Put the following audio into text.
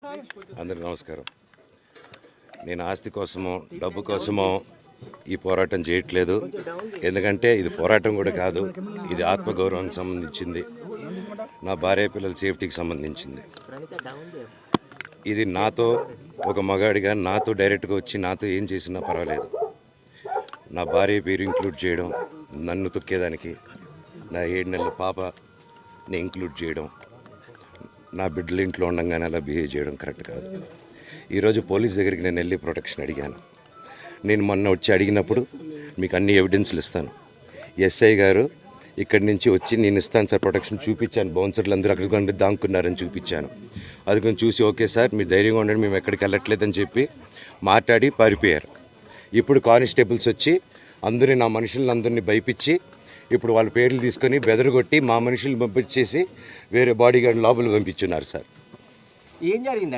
అందరికీ నమస్కారం. నేను ఆస్తి కోసమో డబ్బు కోసమో ఈ పోరాటం చేయట్లేదు. ఎందుకంటే ఇది పోరాటం కూడా కాదు, ఇది ఆత్మగౌరవానికి సంబంధించింది, నా భార్య పిల్లల సేఫ్టీకి సంబంధించింది. ఇది నాతో ఒక మగాడిగా నాతో డైరెక్ట్గా వచ్చి నాతో ఏం చేసినా పర్వాలేదు. నా భార్య పేరు ఇంక్లూడ్ చేయడం, నన్ను తొక్కేదానికి నా 7 నెలల పాపని ఇంక్లూడ్ చేయడం, నా బిడ్డలు ఇంట్లో ఉండగానే అలా బిహేవ్ చేయడం కరెక్ట్ కాదు. ఈరోజు పోలీస్ దగ్గరికి నేను వెళ్ళి ప్రొటెక్షన్ అడిగాను. నేను మొన్న వచ్చి అడిగినప్పుడు మీకు అన్ని ఎవిడెన్స్లు ఇస్తాను, ఎస్ఐ గారు ఇక్కడి నుంచి వచ్చి నేను ఇస్తాను సార్ ప్రొటెక్షన్ చూపించాను, బౌన్సర్లు అందరూ అక్కడ దాక్కున్నారని చూపించాను. అది కొంచెం చూసి ఓకే సార్ మీరు ధైర్యంగా ఉండండి, మేము ఎక్కడికి వెళ్ళట్లేదని చెప్పి మాట్లాడి పారిపోయారు. ఇప్పుడు కానిస్టేబుల్స్ వచ్చి అందరినీ నా మనుషులందరినీ భయపించి ఇప్పుడు వాళ్ళ పేర్లు తీసుకొని బెదరగొట్టి మా మనుషులు పంపించేసి వేరే బాడీ గార్డ్ లోపల పంపించున్నారు సార్. ఏం జరిగింది?